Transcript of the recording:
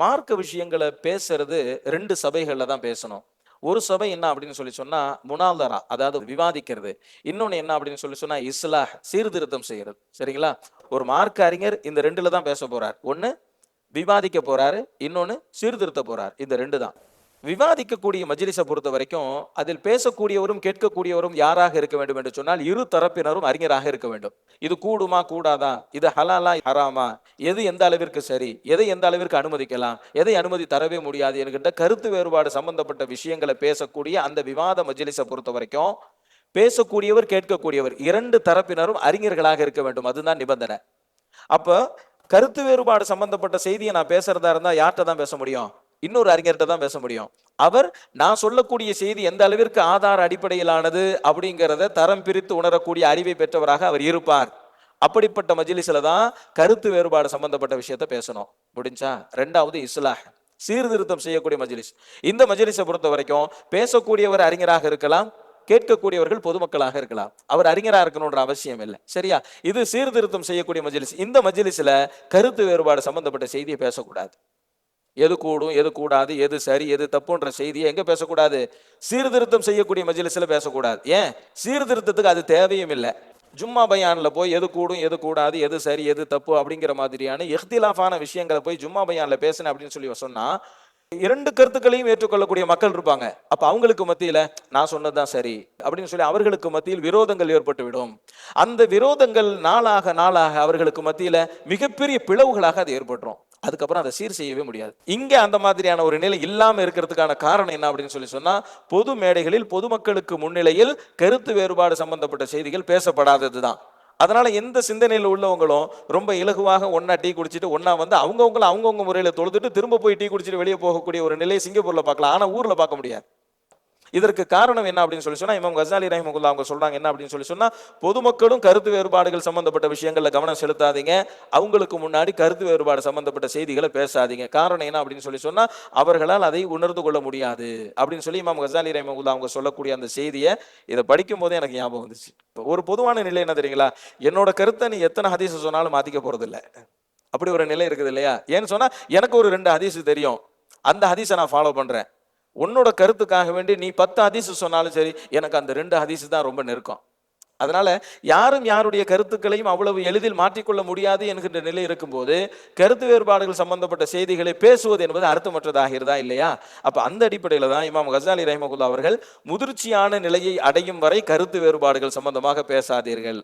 மார்க்க விஷயங்களை பேசுறது 2 சபைகள்ல தான் பேசணும். ஒரு சபை என்ன அப்படின்னு சொல்லி சொன்னா, முனாதரா அதாவது விவாதிக்கிறது. இன்னொன்னு என்ன அப்படின்னு சொல்லி சொன்னா, இஸ்லாஹ் சீர்திருத்தம் செய்யறது. சரிங்களா? ஒரு மார்க்க அறிஞர் இந்த 2ல தான் பேச போறார். ஒண்ணு விவாதிக்க போறாரு, இன்னொன்னு சீர்திருத்த போறார். இந்த 2 தான். விவாதிக்கக்கூடிய மஜ்லிஸ பொறுத்த வரைக்கும், அதில் பேசக்கூடியவரும், கேட்கக்கூடியவரும் யாராக இருக்க வேண்டும் என்று சொன்னால், இரு தரப்பினரும் அறிஞராக இருக்க வேண்டும். இது கூடுமா? கூடாதா? இது ஹலாலா? ஹராமா? எது எந்த அளவிற்கு சரி? எதை எந்த அளவிற்கு அனுமதிக்கலாம்? எதை அனுமதி தரவே முடியாது என்கின்ற கருத்து வேறுபாடு சம்பந்தப்பட்ட விஷயங்களை பேசக்கூடிய அந்த விவாத மஜ்லிஸை பொறுத்த வரைக்கும், பேசக்கூடியவர், கேட்கக்கூடியவர் 2 தரப்பினரும் அறிஞர்களாக இருக்க வேண்டும். அதுதான் நிபந்தனை. அப்ப கருத்து வேறுபாடு சம்பந்தப்பட்ட செய்தியை நான் பேசுறதா இருந்தா யார்கிட்ட தான் பேச முடியும்? இன்னொரு அறிஞர்கிட்ட தான் பேச முடியும். அவர் நான் சொல்லக்கூடிய செய்தி எந்த அளவிற்கு ஆதார அடிப்படையிலானது அப்படிங்கிறத தரம் பிரித்து உணரக்கூடிய அறிவை பெற்றவராக அவர் இருப்பார். அப்படிப்பட்ட மஜ்லிஸ்ல தான் கருத்து வேறுபாடு சம்பந்தப்பட்ட விஷயத்த பேசணும். முடிஞ்சா? 2வது இஸ்லாஹ் சீர்திருத்தம் செய்யக்கூடிய மஜ்லிஸ். இந்த மஜ்லிஸை பொறுத்த வரைக்கும் பேசக்கூடியவர் அறிஞராக இருக்கலாம், கேட்கக்கூடியவர்கள் பொதுமக்களாக இருக்கலாம். அவர் அறிஞரா இருக்கணும்ன்ற அவசியம் இல்லை. சரியா? இது சீர்திருத்தம் செய்யக்கூடிய மஜ்லிஸ். இந்த மஜ்லிஸ்ல கருத்து வேறுபாடு சம்பந்தப்பட்ட செய்தியை பேசக்கூடாது. எது கூடும், எது கூடாது, எது சரி, எது தப்புன்ற செய்தியை எங்க பேசக்கூடாது? சீர்திருத்தம் செய்யக்கூடிய மஜ்லிஸ்ல பேசக்கூடாது. ஏன்? சீர்திருத்தத்துக்கு அது தேவையும் இல்லை. ஜும்மா பயான்ல போய் எது கூடும், எது கூடாது, எது சரி, எது தப்பு அப்படிங்கிற மாதிரியான இஹ்திலாஃபான விஷயங்களை போய் ஜும்மா பயான்ல பேசுனேன் அப்படின்னு சொல்லி சொன்னா, 2 கருத்துக்களையும் ஏற்றுக்கொள்ளக்கூடிய மக்கள் இருப்பாங்க. அப்ப அவங்களுக்கு மத்தியில நான் சொன்னதுதான் சரி அப்படின்னு சொல்லி அவர்களுக்கு மத்தியில் விரோதங்கள் ஏற்பட்டு விடும். அந்த விரோதங்கள் நாளாக நாளாக அவர்களுக்கு மத்தியில மிகப்பெரிய பிளவுகளாக அது ஏற்பட்டுரும். அதுக்கப்புறம் அதை சீர் செய்யவே முடியாது. இங்க அந்த மாதிரியான ஒரு நிலை இல்லாம இருக்கிறதுக்கான காரணம் என்ன அப்படின்னு சொல்லி சொன்னா, பொது மேடைகளில் பொதுமக்களுக்கு முன்னிலையில் கருத்து வேறுபாடு சம்பந்தப்பட்ட செய்திகள் பேசப்படாததுதான். அதனால எந்த சிந்தனையில் உள்ளவங்களும் ரொம்ப இலகுவாக ஒன்னா டீ குடிச்சிட்டு ஒன்னா வந்து அவங்கவுங்க முறையில தொழுதுட்டு திரும்ப போய் டீ குடிச்சிட்டு வெளியே போகக்கூடிய ஒரு நிலையை சிங்கப்பூர்ல பார்க்கலாம். ஆனா ஊர்ல பார்க்க முடியாது. இதற்கு காரணம் என்ன அப்படின்னு சொல்லி சொன்னா, இமாம் கசாலி ரஹிமஹுல்லாஹ் அவங்க சொல்றாங்க என்ன அப்படின்னு சொல்லி சொன்னா, பொதுமக்களும் கருத்து வேறுபாடுகள் சம்பந்தப்பட்ட விஷயங்கள்ல கவனம் செலுத்தாதீங்க, அவங்களுக்கு முன்னாடி கருத்து வேறுபாடு சம்பந்தப்பட்ட செய்திகளை பேசாதீங்க. காரணம் என்ன அப்படின்னு சொல்லி சொன்னா, அவர்களால் அதை உணர்ந்து கொள்ள முடியாது அப்படின்னு சொல்லி இமாம் கசாலி ரஹிமஹுல்லாஹ் அவங்க சொல்லக்கூடிய அந்த செய்தியை இதை படிக்கும் போதே எனக்கு ஞாபகம் வந்துச்சு. ஒரு பொதுவான நிலை என்ன தெரியுங்களா? என்னோட கருத்தை நீ எத்தனை ஹதீஸ் சொன்னாலும் மாத்திக்க போறது இல்லை. அப்படி ஒரு நிலை இருக்குது இல்லையா? ஏன்னு சொன்னா, எனக்கு ஒரு 2 ஹதீஸ் தெரியும், அந்த ஹதீஸை நான் ஃபாலோ பண்றேன். உன்னோட கருத்துக்காக வேண்டி நீ 10 ஹதீஸ் சொன்னாலும் சரி, எனக்கு அந்த 2 ஹதீஸ் தான் ரொம்ப நெருக்கம். அதனால யாரும் யாருடைய கருத்துக்களையும் அவ்வளவு எளிதில் மாற்றிக்கொள்ள முடியாது என்கின்ற நிலை இருக்கும்போது, கருத்து வேறுபாடுகள் சம்பந்தப்பட்ட செய்திகளை பேசுவது என்பது அர்த்தமற்றதாகிறதா இல்லையா? அப்ப அந்த அடிப்படையில தான் இமாம் கசாலி ரஹிமஹுல்லாஹ் அவர்கள் முதிர்ச்சியான நிலையை அடையும் வரை கருத்து வேறுபாடுகள் சம்பந்தமாக பேசாதீர்கள்.